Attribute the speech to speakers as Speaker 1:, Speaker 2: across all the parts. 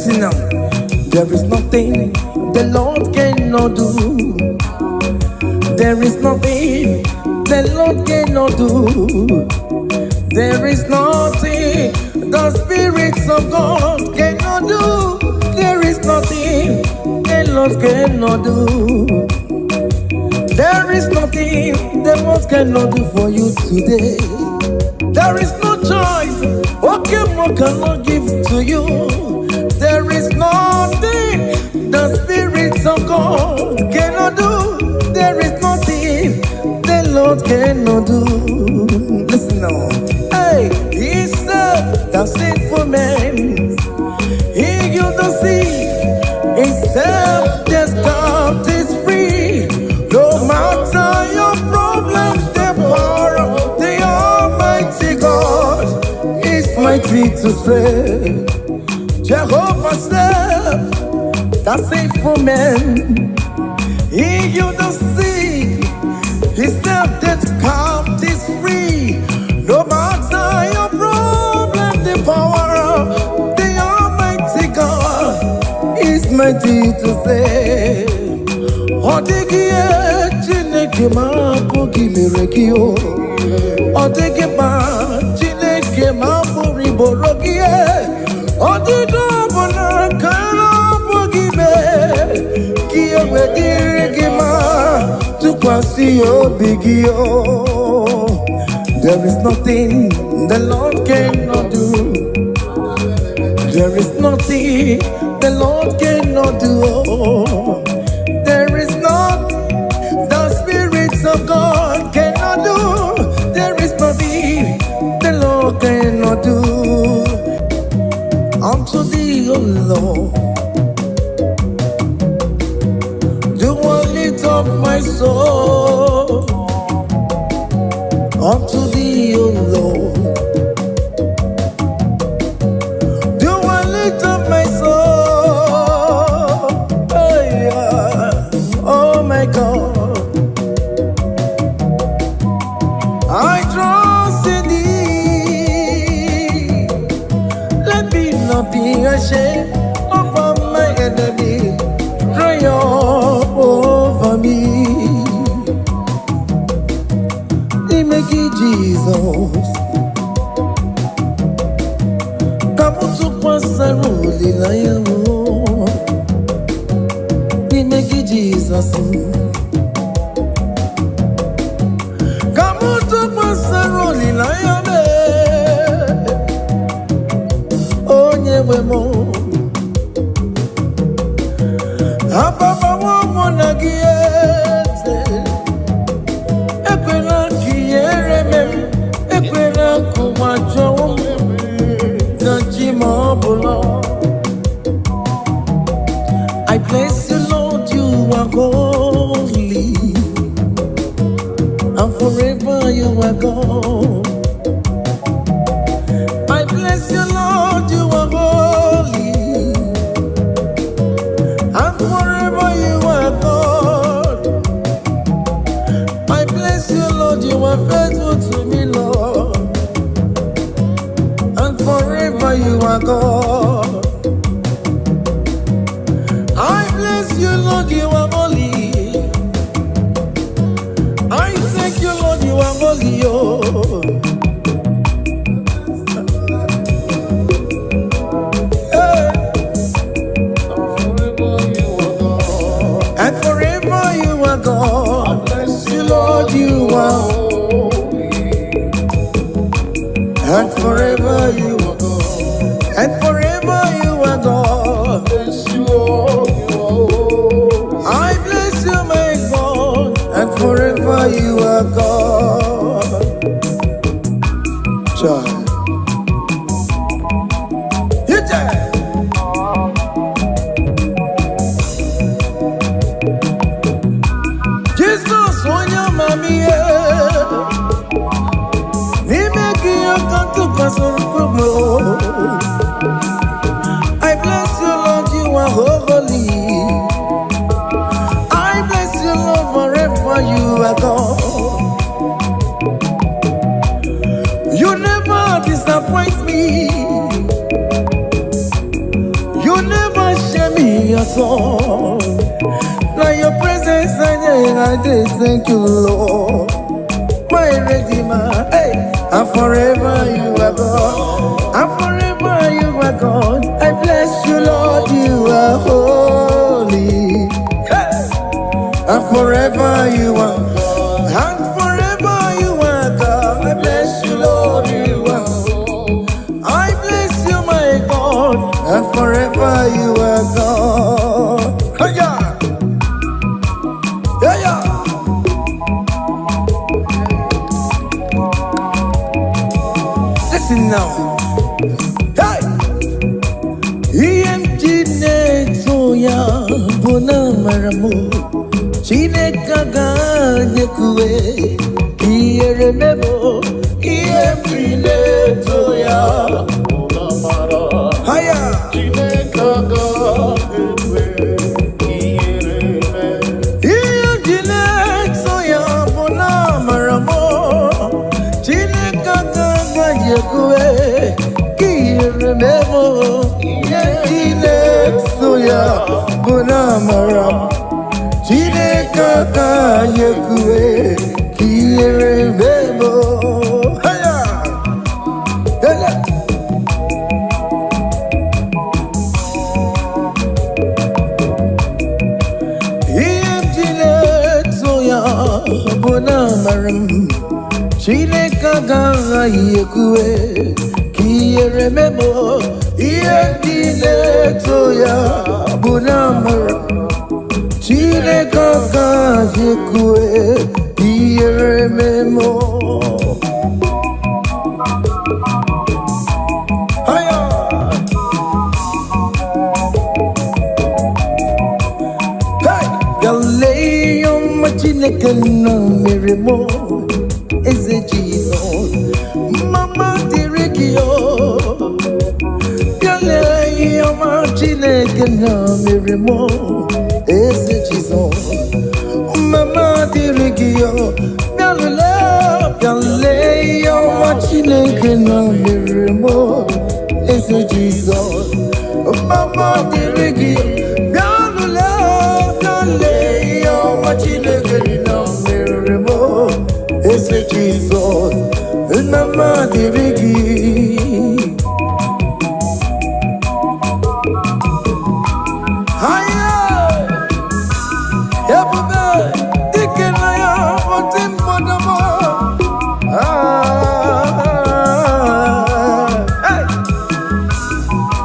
Speaker 1: Listen now. There is nothing the Lord cannot do. There is nothing the Lord cannot do. There is nothing the spirits of God cannot do. There is nothing the Lord cannot do. There is nothing the Lord cannot do for you today. There is no choice okay more cannot give to you. There is nothing the spirits of God cannot do. There is nothing the Lord cannot do. Listen now. Hey, He said the sinful man, He healed the sick, He said the captives free. No matter your problems, the power of the Almighty God is mighty to save. Jehovah said, the sinful man, He healed the sick, He set the captives free. No matter your problem, the power of the Almighty God is mighty to save. Odegie Chineke ma bugi mirekio. Odegie ma Chineke ma buri borogie. Odigo bona kara bugi me. Kiye wedirigi ma tukwasi obigio. There is nothing the Lord cannot do. There is nothing the Lord cannot do. There is nothing the spirits of God cannot do. There is nothing the Lord cannot do. Unto thee, O Lord, do I lift up my soul. Unto thee, O Lord, do I lift up my soul. Oh, yeah. Oh my God, I trust in thee. Let me not be ashamed of my enemy. Triumph over me. Jesus, come to pass a rule in Jesus, come to pass a rule in oh, yeah, we mo. Ababa wona giete. I bless you, Lord, you are holy, and forever you are God. I bless you, Lord, you are holy, and forever you are God. I bless you, Lord, you are faithful to me, Lord, and forever you are God. I bless you, Lord, you are holy. I thank you, Lord, you are holy, oh. Hey. And forever you are God. I bless you, Lord, you are holy. And forever you are God. And forever you are God. Bless you, Lord, you are holy. I bless you, my God. And forever you are God. Child. You tell. Jesus, when your mommy, me make you come to pass on. I bless you, Lord, you are holy. I bless you, Lord, forever you are God. You never disappoint me. You never your soul. Now your presence I did thank you, Lord. My Redeemer, hey, and forever you are God. And forever you are God. I bless you, Lord, you are holy. Hey, and forever you are God. And forever you are God. I bless you, Lord, you are holy. I bless you, my God, and forever you are God. Hey, yeah. Yeah, yeah. Listen now. Hey! EMG Nexoya Bona Maramu Chineka Ganyekue Ieremebo EMG Nexoya Bona Mara Haya Chineka Ganyekue EMG Nexoya Bona Maramo Chineka Ganyekue Ieremebo Soya Bunamara Chineka Kayekue Kieremebo Haya Haya Iemjile Soya Bunamara Chineka Kayekue Kieremebo Iemjile Soya Bunamara Chineka Kayekue Kieremebo Haya Hey Galileo Machineka na Miremo Is it Jesus Mama Dirigio Galileo Machineka na Miremo Is it Jesus Mama Dirigio Galileo Machineka na Miremo Is it Jesus Mama Dirigio Galileo Machineka na Miremo Is it Jesus Mama Dirigio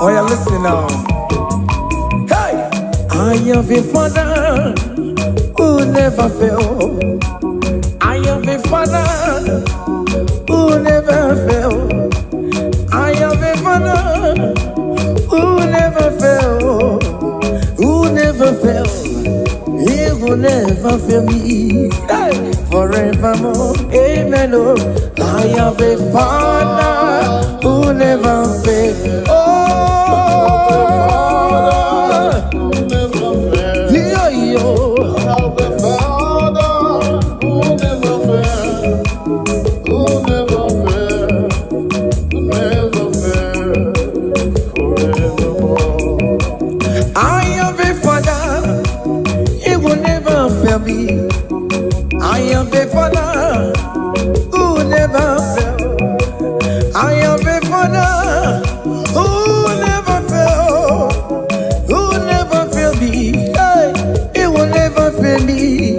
Speaker 1: Oh, yeah, listen now. Hey! I have a father who never fail. I have a father who never fail. I have a father who never fail. Who never fail. He will never fail me. Hey! Forevermore. Amen. Oh, I have a father who never fail. I am a father who never fail. I am a father who never fail. Who never fail me. Hey, he will never fail me.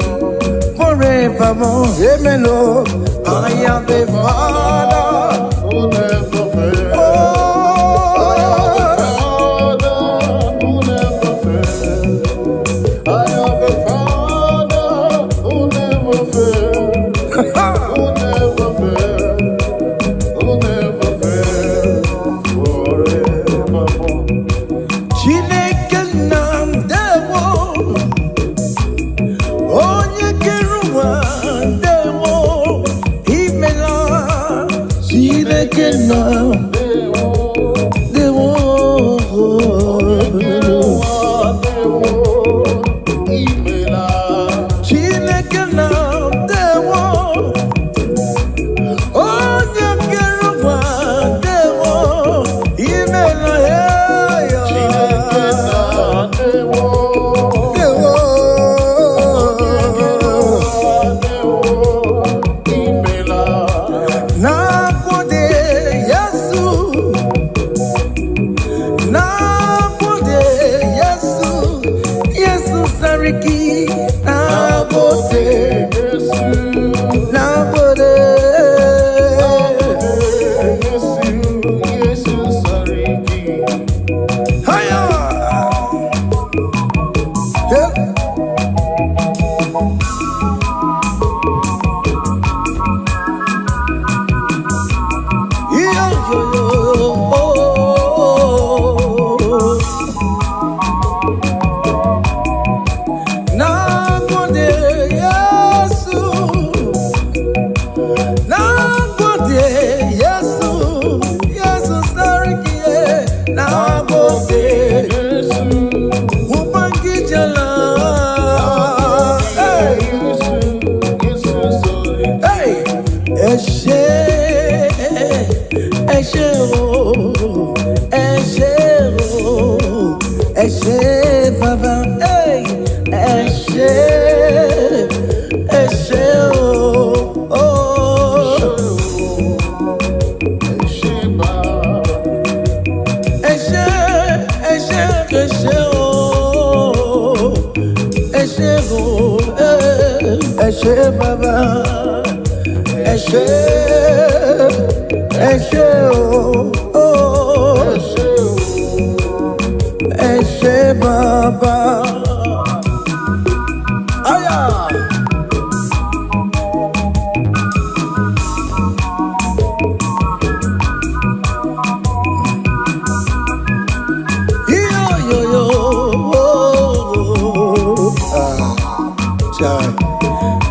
Speaker 1: Forevermore. Amen. Oh, I am a father who never fail. Nabode, Yesu, Yesu Sariki, Nabode, Nabode,
Speaker 2: Yesu Sariki.
Speaker 1: Hiya! Yeah.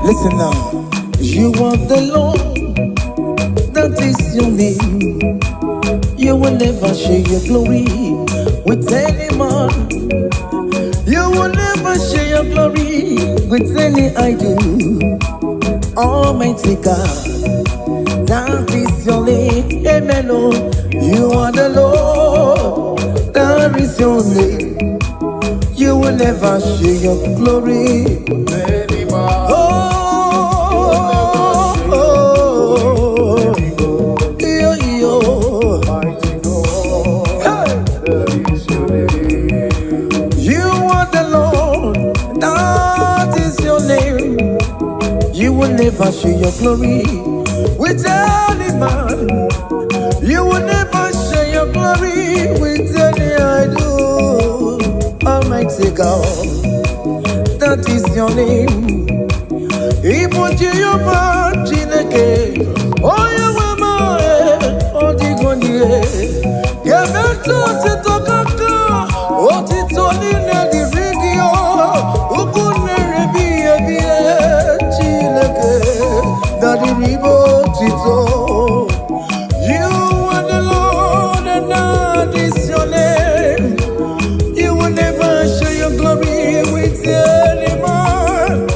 Speaker 1: Listen now, you are the Lord, that is your name. You will never share your glory with any man. You will never share your glory with any idol. Almighty God, that is your name. Amen. Oh, you are the Lord, that is your name. You will never share your glory. Never share your glory with any man. You will never share your glory with any idol. Almighty God, that is your name. Igbo Jehovah Chineke, Oya Mama, Odigoni, Gebeto Titokaka, Otitoni Nedi Radio, Ukune Rebi Ebie Chineke, Daddy Ribo Tito. You are the Lord, and that is your name. You will never share your glory with any man.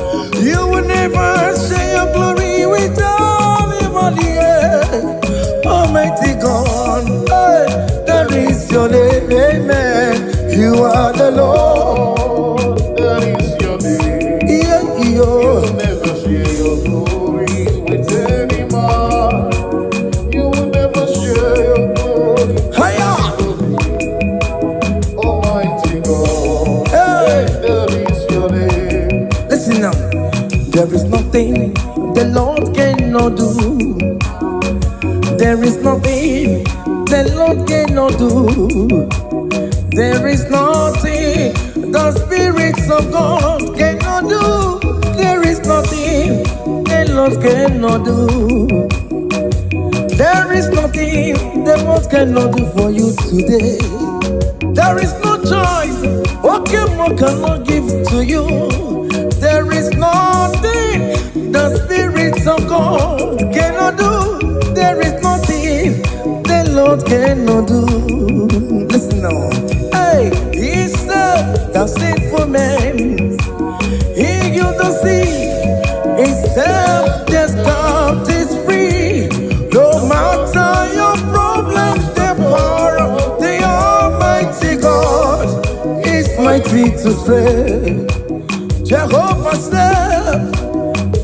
Speaker 1: You will never share your glory with anybody else. Almighty God, hey, that is your name, amen. You are the Lord,
Speaker 2: that is your name.
Speaker 1: Yeah,
Speaker 2: You will never share your glory with any man. You will never share your glory.
Speaker 1: Hiya!
Speaker 2: Almighty God,
Speaker 1: Hey!
Speaker 2: that is your name.
Speaker 1: Listen now, there is nothing the Lord cannot do. There is nothing the Lord cannot do. There is nothing the spirits of God cannot do. There is nothing the Lord cannot do. There is nothing the Lord cannot do for you today. There is no choice okay more cannot give to you. There is nothing the spirits of God cannot do. There is nothing the Lord cannot do. Listen now. Hey, He said the sinful man, He healed the sick, He set the captives free. No matter your problems, the power of the Almighty God is mighty to save. Jehovah said,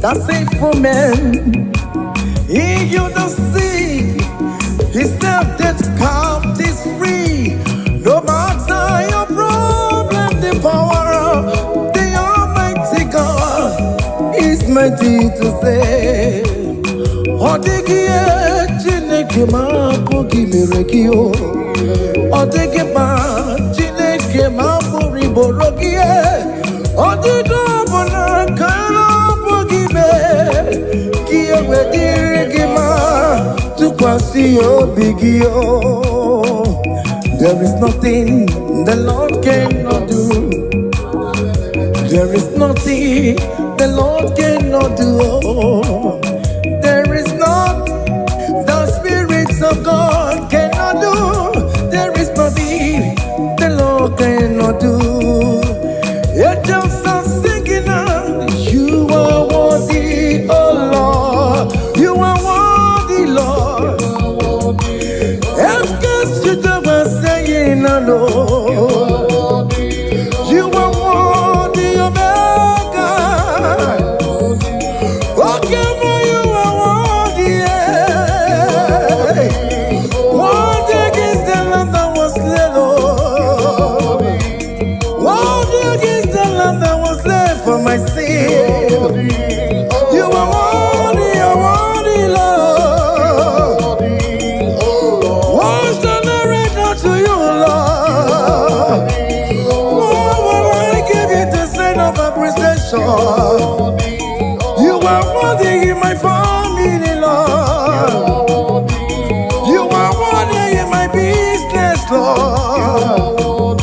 Speaker 1: the sinful man, He healed the sick, He set the captives free. No matter plenty to say. Odegie Chineke ma pogi merekio. Odegie ma Chineke ma puri borogie. Odido bona kana pogi me. Kia wedirigi ma tukwasi obigio. There is nothing the Lord cannot do. There is nothing the Lord cannot do. There is nothing the spirits of God cannot do. There is nothing the Lord cannot do. Angels are singing out, you are worthy, oh Lord. You are worthy, Lord. Yes, you do what saying, oh Lord. You are worthy, Omega. Okay, you are worthy. Worthy against the lamb that was slain, Lord. Worthy against the lamb that was slain for my sin. You are worthy, Lord. What's the narrator to you, Lord? What will I give you to sign of appreciation? You are worthy in my family, Lord. You are worthy in my business, Lord.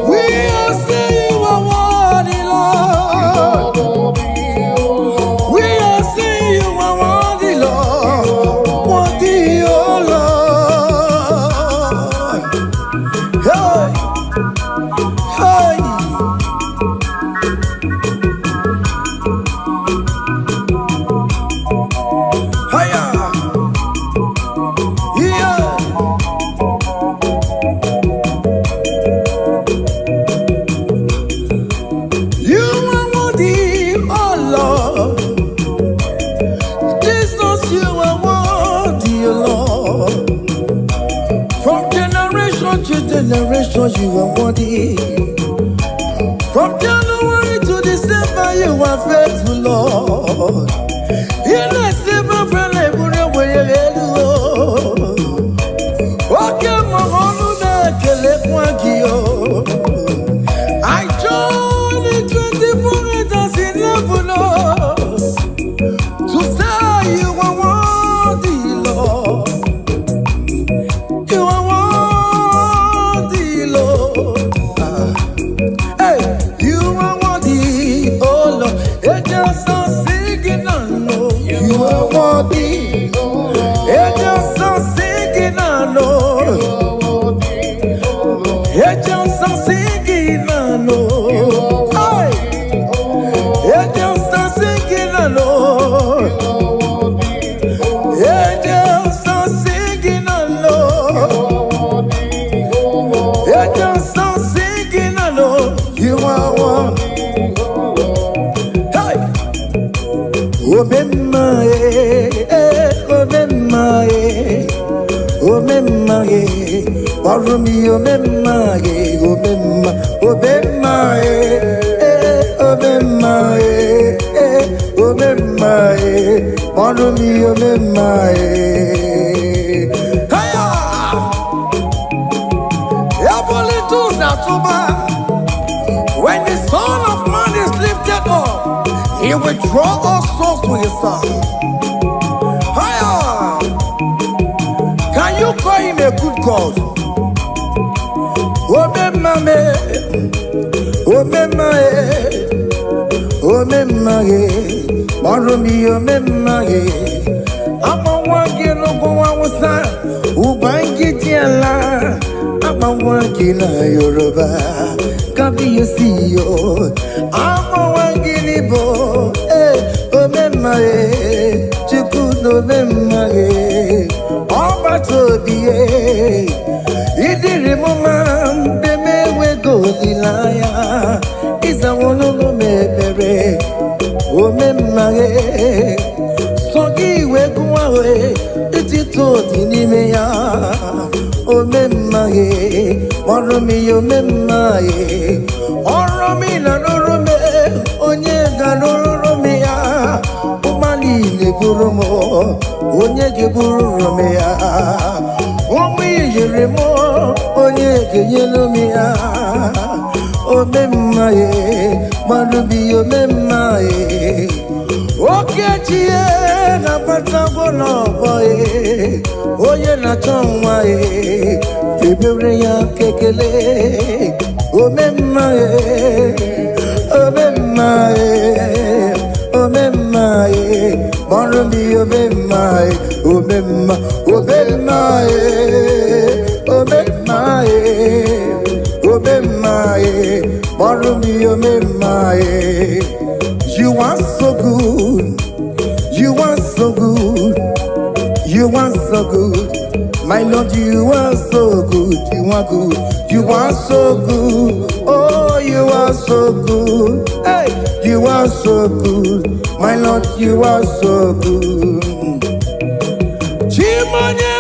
Speaker 1: We are saying you are worthy, Lord. We are saying you are worthy, Lord. Worthy, oh Lord. Hey, hey. Hiya. Yeah. You are worthy, oh Lord. Jesus, you are worthy, oh Lord. From generation to generation, you are worthy. From January to December, you are faithful, Lord. You let silver friend put away your head, Lord. Okay, my honor, I joined the 24 elders in heaven, Lord, to say you are worthy, Lord. You are worthy, Lord. Hey, you are worthy, oh Lord. Angels are singing, I know. You are worthy. Angels are singing, I know. Angels are singing, I know. Hey, angels are singing, I know. Angels are singing, I know. Angels are singing, I know. You are one. Hey, Omemma, Omemma, Omemma, Warumi, Omemma, Omemma, Omemma, Omemma, Omemma, Warumi, Omemma. Hiya! When the Son of Man is lifted up, He will draw all souls to His Son. Hiya! Can you call Him a good God? Omemma, Omemma, Omemma, Marumi, Omemma, Amawangi no go awusa, Ubangi tiala, Amawangi na Yoruba, Kabi yesiyo, Amawangi nibo, Omemma, Chuku no Omemma, Oba tobiye, Idiri mumam, Deme we go dilaya, Iza wono no mebere, Omemma, Sogi we go away, iti to dinime ya, Omemma, Marumi, Omemma, Oromi na Norome, Onyega Norome ya, buru mo, onye ge buru me ya. Omu yere mo, onye ge yelu me ya. O memma ye, marubi o memma ye. Oke chie na patago no boy, oye na chonwa ye. Febere ya kekele, o memma ye, o memma ye. Omemae, Marumi omemae, omema, omemae, omemae, omemae, Marumi omemae. You are so good, you are so good, you are so good. My Lord, you are so good, you are good, you are so good. Oh, you are so good, hey, you are so good. My Lord, you are so good. Chimanya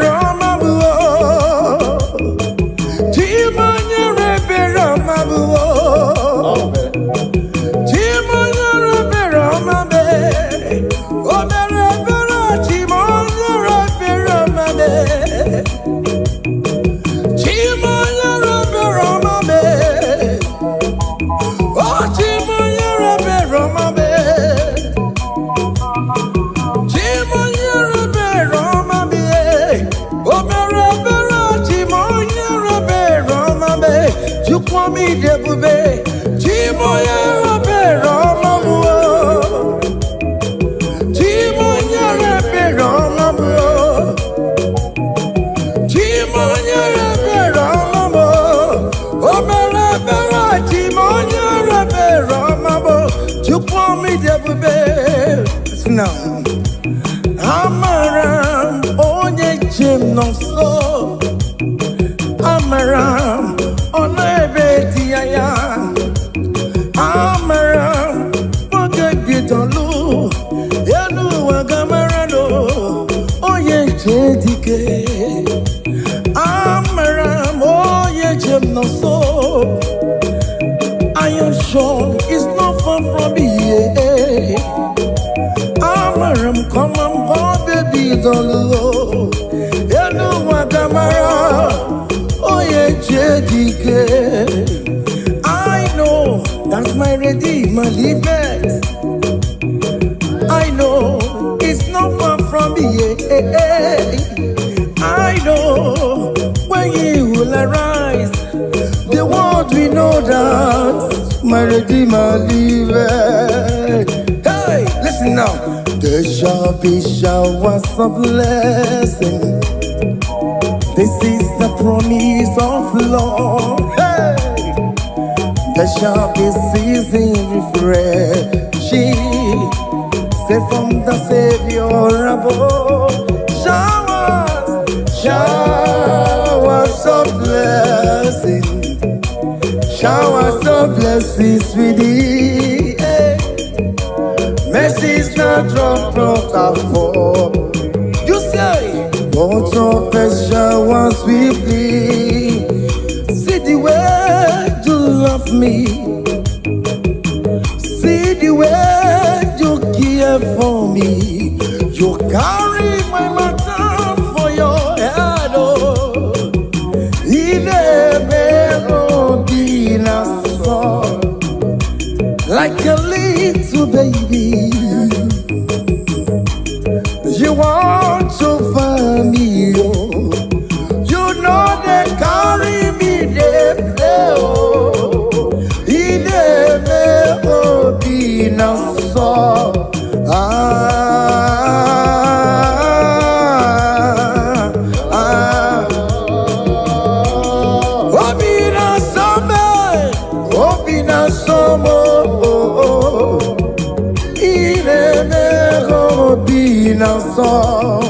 Speaker 1: Rama Buo, Chimanya Rama Buo, Chimanya Rama Be, Omera Chimanya Rama Be, Chimanya Rama Be, oh Chimanya Rama Be. You call me the bube, Chimoya Rabe Ramabu, Chimoya Rabe Ramabu, Chimoya Rabe Ramabu, Omera Bera, Chimoya Rabe Ramabu. You call me the bube. Now, Amaram, Onye Jim no so, Amaram. Amaram, forget it on low. Yanu Wagamarano, oh ye jedike. Amaram, oh ye jem no so. I am sure it's not far from me. Amaram, come on, baby, don't low. Yanu Wagamara, oh ye jedike. I know that's my Redeemer liveth. I know it's not far from me. I know when He will arise, the world will know that my Redeemer liveth. Hey, listen now. There shall be showers of blessing. This is the promise of the Lord. Hey. There shall be season refreshing, say from the Savior above. Showers, showers of blessing, showers of blessings with thee. Mercy's not drop from the fall. You say, Lord of the showers with thee. See the way you love me, see the way you care for me. You carry my matter for your head, oh. In a melody, song, like a little baby. You want to find me, oh. You know they carry me, they play, oh. In a melody, song. Obina Same, Obina Somo, in a melody, song.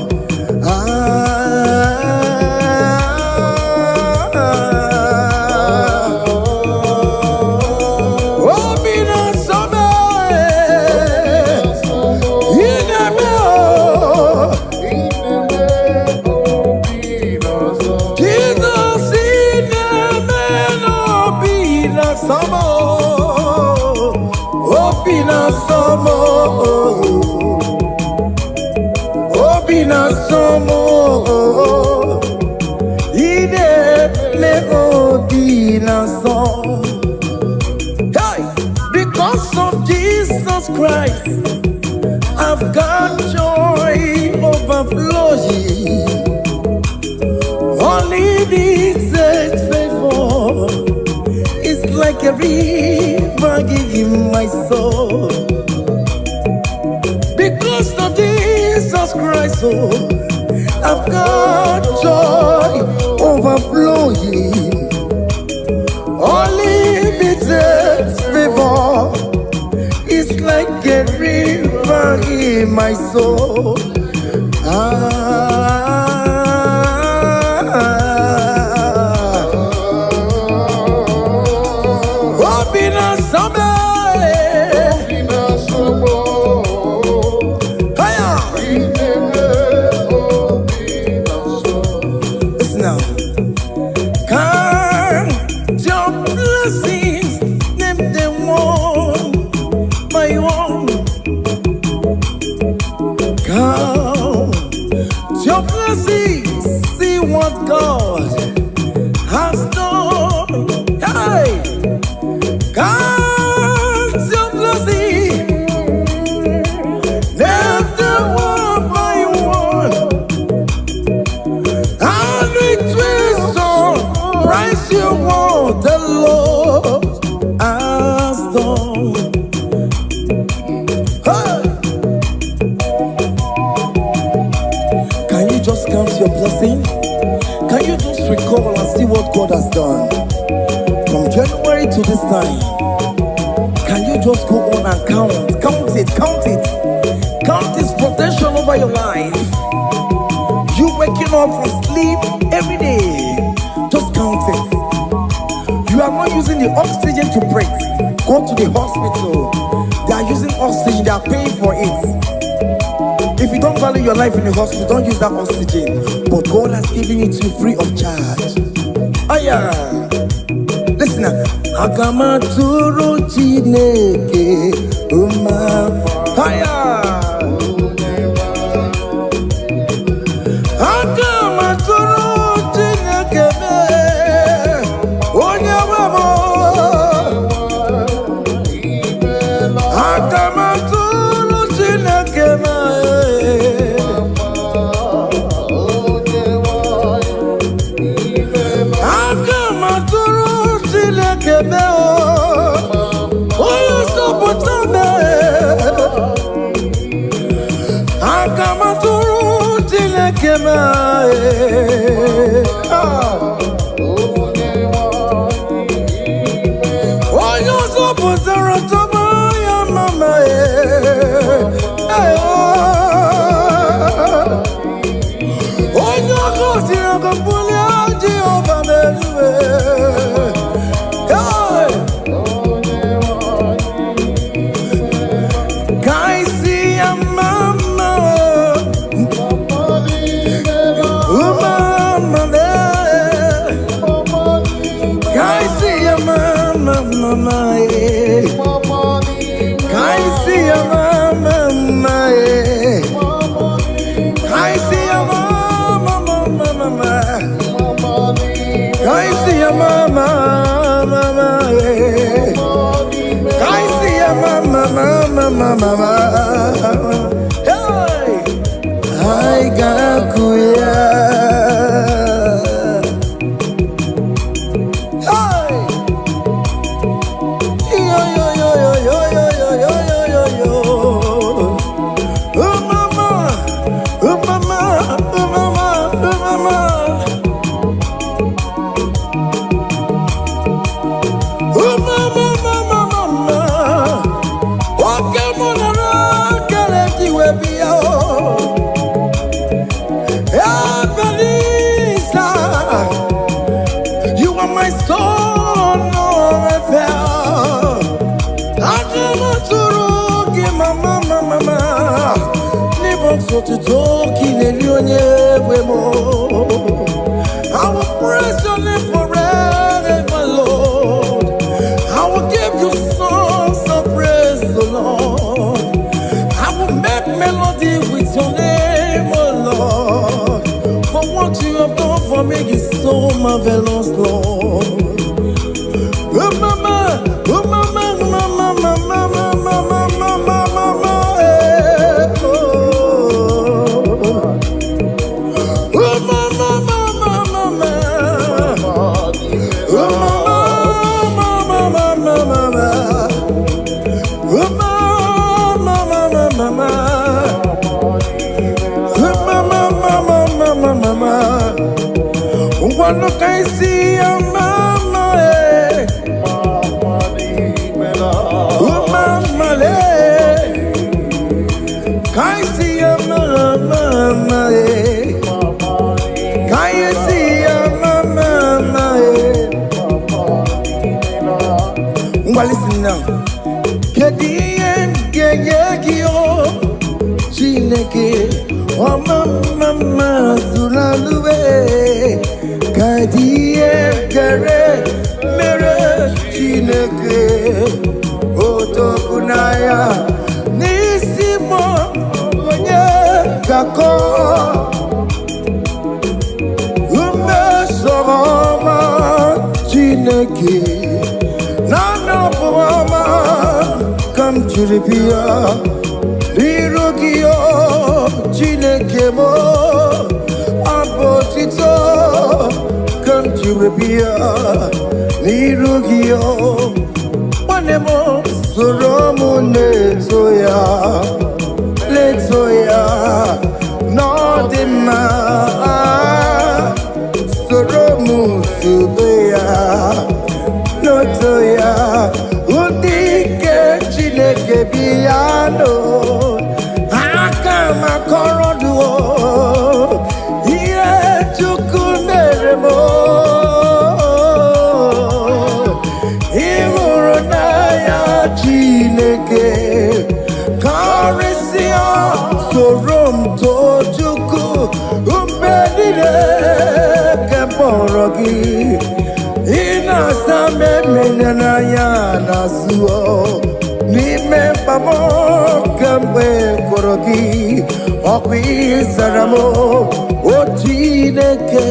Speaker 1: song. Hey, because of Jesus Christ, I've got joy overflowing. Only this favor is like a river giving my soul. Because of Jesus Christ, oh, I've got joy overflowing. Only this favor is like a river in my soul. Your blessings, see what God has done. Hey, God's your blessing, name them one by one, and it will rise you what the Lord has done. Hey. Just count your blessing. Can you just recall and see what God has done from January to this time? Can you just go on and count it, count His protection over your life? You waking up from sleep every day, just count it. You are not using the oxygen to breathe. Go to the hospital, they are using oxygen, they are paying for it. If you don't value your life in the hospital, don't use that oxygen. But God has given it to you free of charge. Aya, listen now. Agamaturu Chineke Uma. Aya. Agamaturu Chineke Onyawamo. Agamaturu Chineke Mama, hey, I got kuya. Hey, yo yo yo yo yo yo yo yo yo yo. Oh mama, oh mama, oh mama, oh mama. Oh mama, mama, mama. You are my son, I will praise your name forever, Lord. I will give you songs of praise, the Lord. I will make melody with your name, oh Lord. For what you have done for me is so marvelous, Lord. Well, listen now. Kedien Gayagio Chineke Oh mama Sulalube Kadien Gare Mere Chineke Oto Kunaya Nisimo Onye Kako Ume Soma Chineke Nana Poma come to the Pia Lirugio Chineke Mo Abotito come to the Pia Lirugio Wanemo Soromu Letoya Nodima Soromu Subeya Notoya Udike Chineke Biano Akama Koroduo Iye Chukuneremo Imuronaya Chineke Karisia Sorom Tojuku Umbedide Kemporogi Ina same menana ya nasuo Nime pamo kambe korogi Okwi saramo Ochineke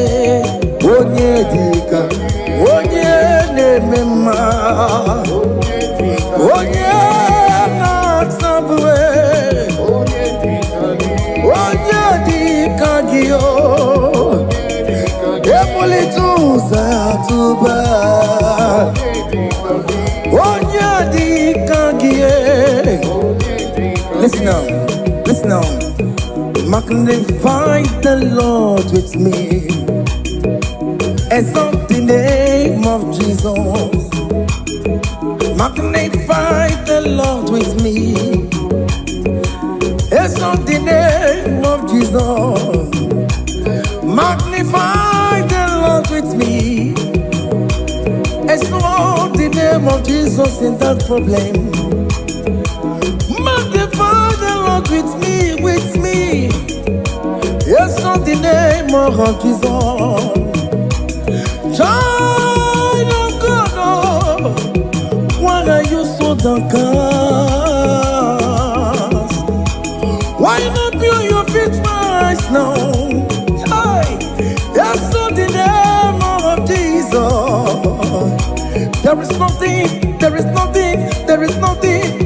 Speaker 1: Onye dika Onye nemema Onye natsabwe Onye dika giyo Epolituza tuba Onya di kangie Listen now Magnify the Lord with me Exalt the name of Jesus Magnify the Lord with me Exalt the name of Jesus Magnify the Lord with me Exalt the name of Jesus in that problem Magnify the Lord with me Exalt the name of Jesus Child of God, oh, why are you so downcast? Why not build your feet rise now? Exalt the name of Jesus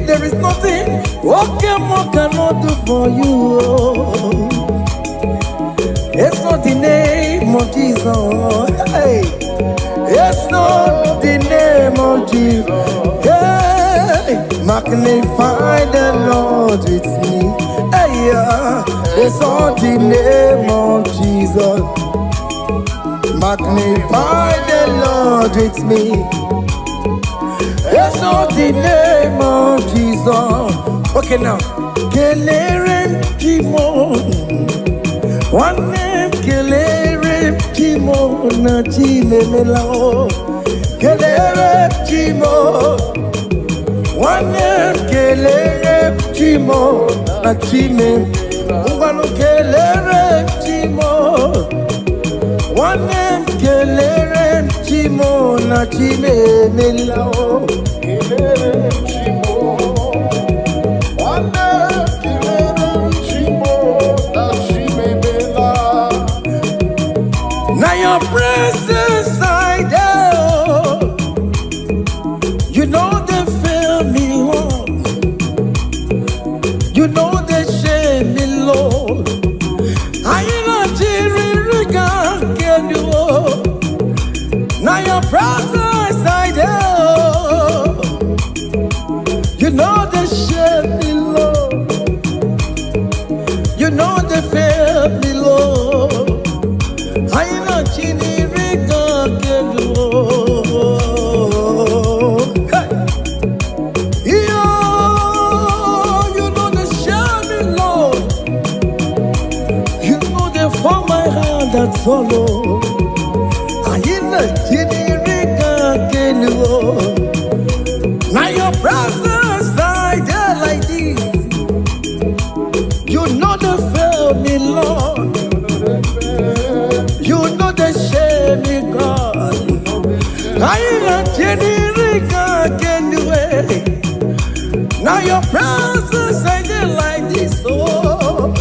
Speaker 1: There is nothing okay more cannot do for you Exalt the name of Jesus Hey, exalt the name of Jesus Hey, magnify the Lord with me Hey, exalt the name of Jesus Magnify the Lord with me Exalt the name of Jesus Okay now Kelere Kimon One name Kelere Kimon Na Chime Melao Kelere Kimon One name Kelere Kimon Na Chime Ungano Kelere Kimon One name Kelere Chimo na Chime Melao Kelere Chimo One name Kelere Chimo na Chime Mela Now your presence I do You know they fail me wrong You know they shame me Lord I not regard can you Now your presence I do You know they shame me Lord You know they fail me Lord I not regard can you You know they shame me Lord You know they for my hand that follow your presence again like this, oh.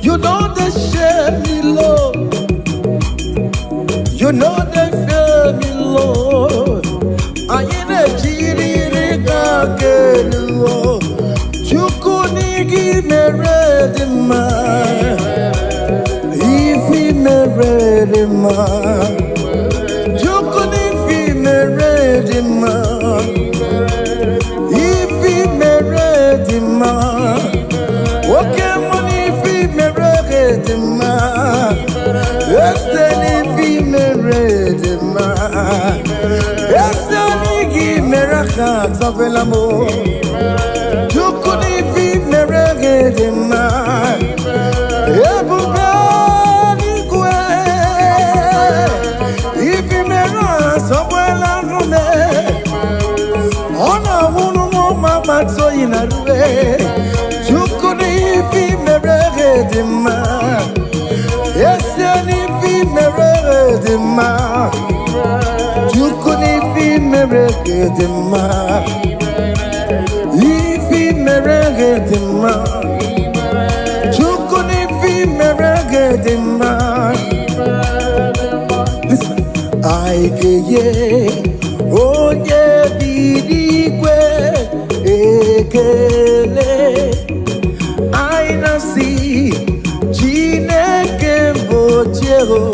Speaker 1: You know they share me low. You know they fear me low. I ain't a chiri kagelu. You couldn't give me ready man. If we me ready man. You couldn't give me ready man. If we me ready man. Okay, money if we me ready man. Yes, then if we me ready man. Yes, then give me rakat of l'amour. You couldn't be me ready man. Everybody go. If you me run somewhere along there. On a woman, mama, so in a way. You couldn't be me ready man. Yes, then if you me ready man. You couldn't be me ready man. If you me ready man. You couldn't be me ready man. Listen, I get ye, oh yeah, bidigwe, ekele. I na see, Chineke bochero,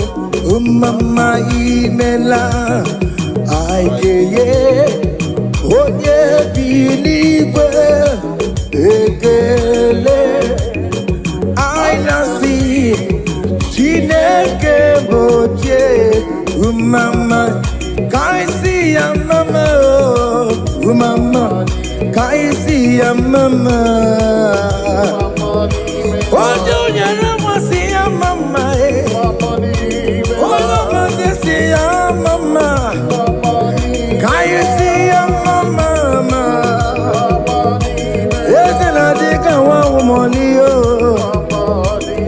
Speaker 1: mama imela. I get ye, oh yeah, bidigwe, ekele. I na see, Chineke boche, mama. Kai see ya mama, oh mama. Kai see ya mama. Oh Junior, I see ya mama. Oh mama, see ya mama. Kai see ya mama. Yes, and I think I want money, oh.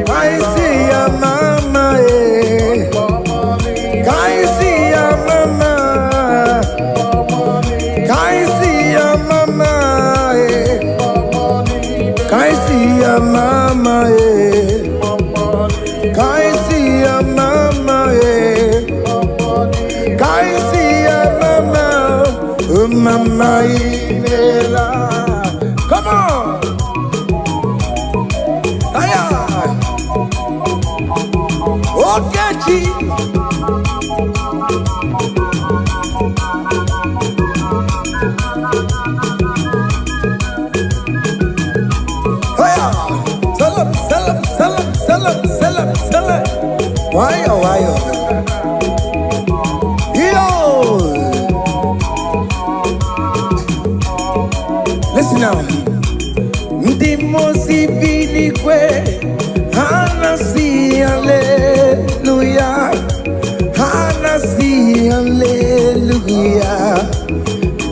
Speaker 1: I see ya mama, I see ya mama. I see ya mama, I see ya mama, I see ya mama, I see ya mama, mama inela. Come on. Aya. Okay, Chi. Aya. Salam, salam, salam, salam, salam, salam. Why, why, yo. Listen now. Ndimosi bilikwe. Hanasi, hallelujah. Hanasi, hallelujah.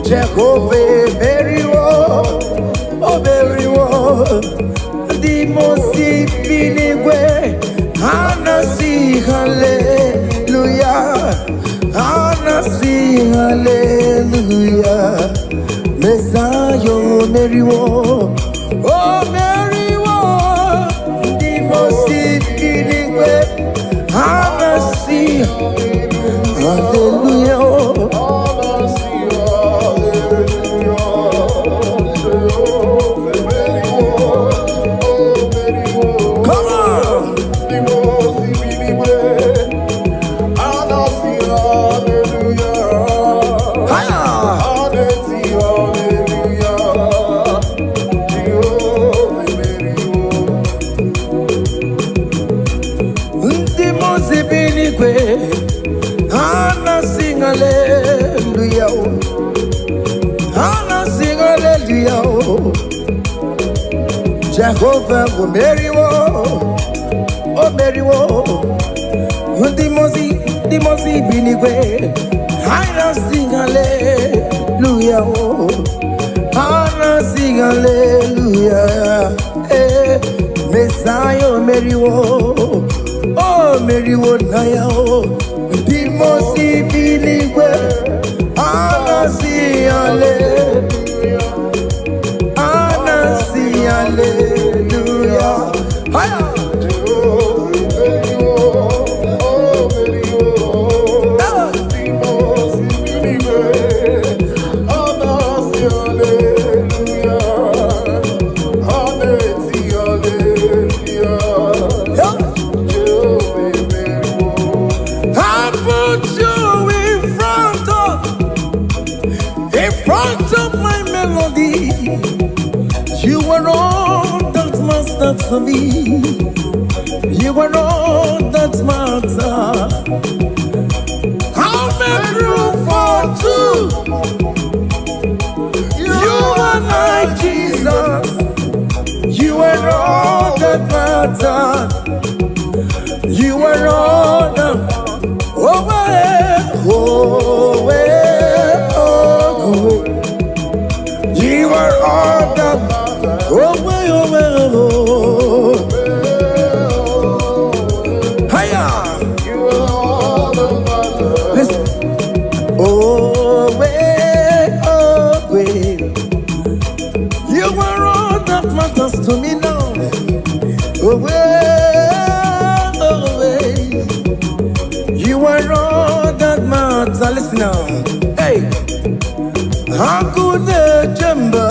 Speaker 1: Jehovah, very well, oh very well. Ndimosi bilikwe. Hanasi, hallelujah. Hanasi, hallelujah. Messiah, very well, oh very well. Ndimosi bilikwe. Hanasi, hallelujah. Come on. Hana sing hallelujah. Hana sing hallelujah. Jehovah will marry wo, oh marry wo. Dimosi binigwe. Hana sing hallelujah. Hana sing hallelujah. Messiah marry wo, oh marry wo naya oh. Dimosi binigwe. Hana sing hallelujah. to me. You are all that matters. I'll make room for two. You and I, Jesus. You are all that matters. You are all that. Oh, oh, oh, you are all that. Oh, oh, hiya.
Speaker 2: You are all that matters.
Speaker 1: Oh, you are all that matters to me now. Oh, you are all that matters. Listen now. Hey, Hakune Chemba,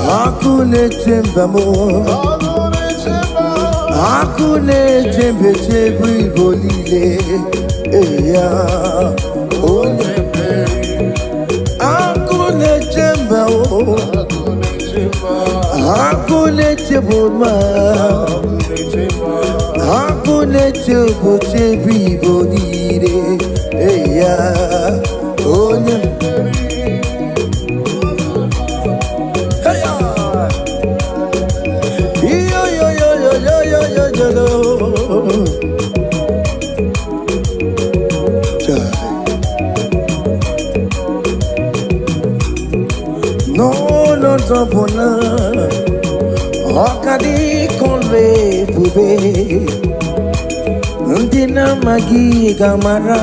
Speaker 1: Hakune Chemba mo, Hakune Chembe Chebri Bolile, yeah, oh yeah, Hakune Chemba oh, Hakune Cheboma, Hakune Chebo Chebri Bolile, yeah, oh yeah. No, no, Topona, Okadi Conway, Bube, Ndina Magi Gamara,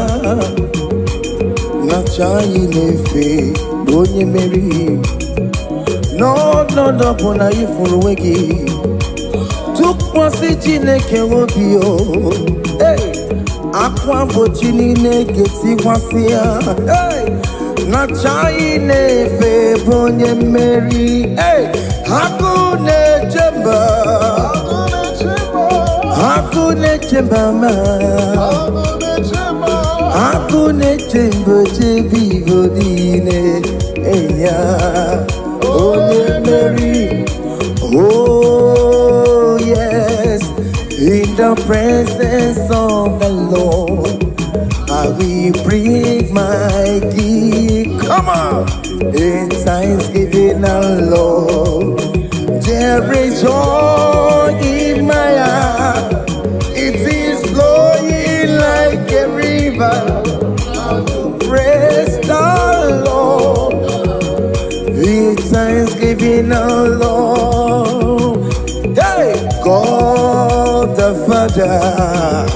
Speaker 1: Nachai Nefe, Bonye Mary. No, no, Topona, you for Wiggy. Took Wasi Chineke Wobio, hey, Aqua Bochini Negeti Wasia, hey. Nachai Nefe Bonye Mary, hey, Hakune Chemba, Hakune Chemba ma, Hakune Chemba Chebi Godine, hey ya, Bonye Mary, oh yes, in the presence of the Lord. I will bring my gift. Come on. In thanksgiving and love. There is joy in my heart. It is flowing like a river. Praise the Lord. In thanksgiving and love. Hey, God the Father.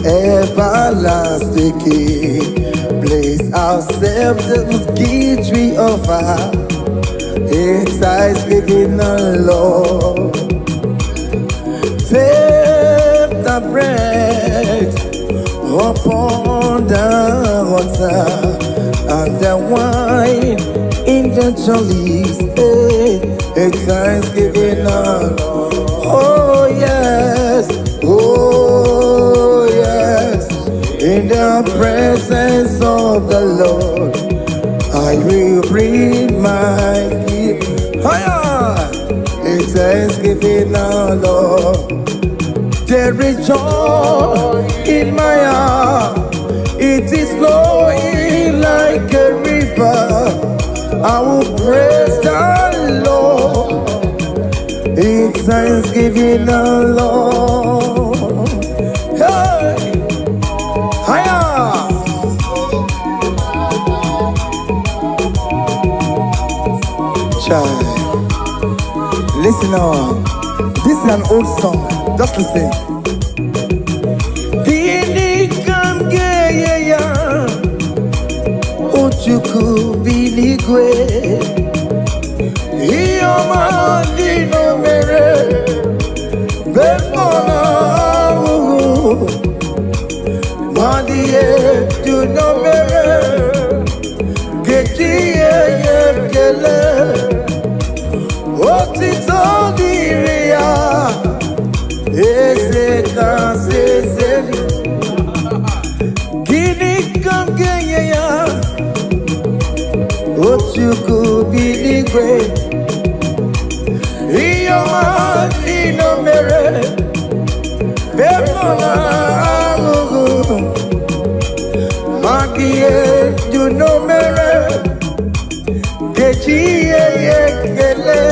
Speaker 1: Everlasting King, place ourselves in the gift we offer. It's thanksgiving and love. Take the bread upon the water and the wine in the chalice. It's thanksgiving and love. Oh yes, oh yes. In the presence of the Lord, I will bring my gift. Higher! It's thanksgiving now, Lord. There is joy in my heart. It is flowing like a river. I will praise the Lord. It's thanksgiving now, Lord. Hey! Hiya! Child, listen on. This is an old song. Just listen. Bini kamge ya, Uchuku bini gwe. Iyoma dino mere, Bemona uhu. Madie do no mere, Getiye yekele, Otito diria, Eze kansezeli, Gini kamge ya, Ochuku biligwe, Iyoma ino mere Bemona agugu Magie you no mere Kechiye yekele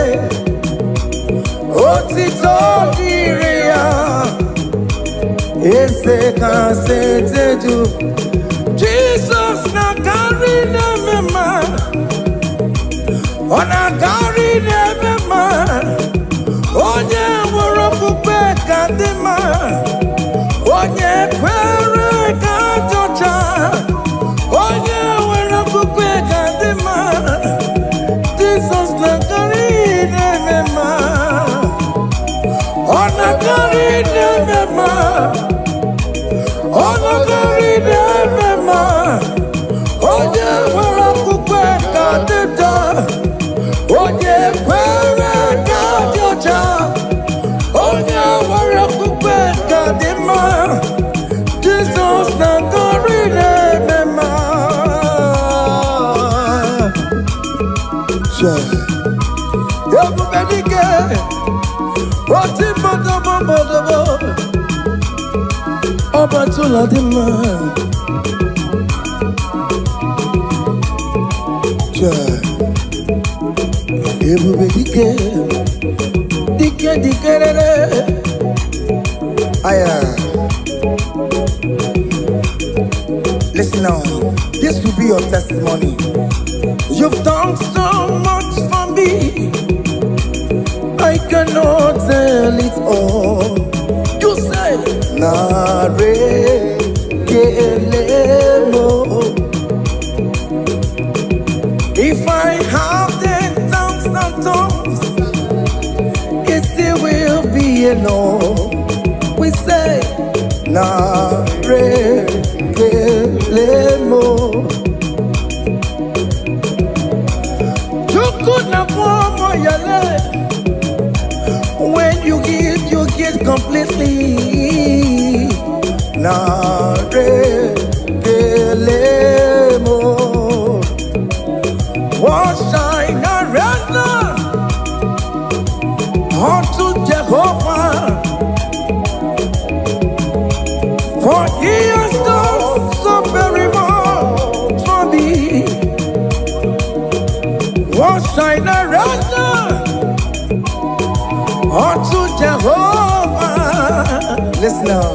Speaker 1: Otito diria Ese kaseteju Jesus na carry them man Ona carry them man Onye woro kupe kadima Onye kwere kajocha Onye woro kupe kadima Jesus na carry them man Ona carry them man Ona carry them man Onye woro kupe kadida Onye kwere kajocha Onye woro kupe kadima Jesus na carry them man Everybody get What's it bodo Oba tula di man Everybody get Aya Listen now, this will be your testimony. You've done so much for me I cannot tell it all. You say Nare Kelemo. If I have 10,000 tongues, it still will be enough. We say Nare Kelemo. You could not warm my leg. When you give completely. Nare Kelemo. What shine around unto Jehovah? For he has done so very much for me. What shine around unto Jehovah? Listen now.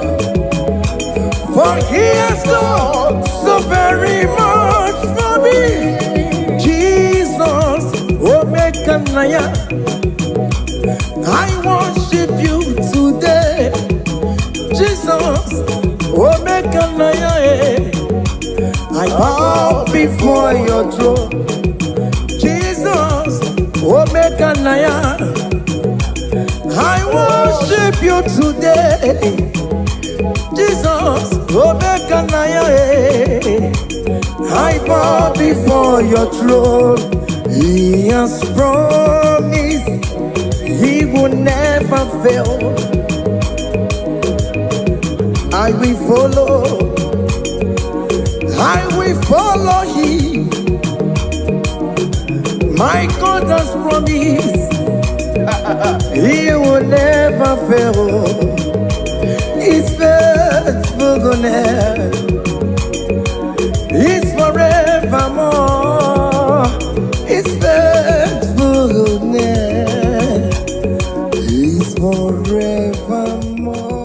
Speaker 1: For he has done so very much for me. Jesus, Omega Naya, I worship you today. Jesus, Omega Naya, I bow before your throne. Jesus, Omega Naya, I worship you today. Jesus, Omega Naya, I bow before your throne. He has promised he will never fail. I will follow him. My God has promised he will never fail. His faithfulness is forevermore. His faithfulness is forevermore.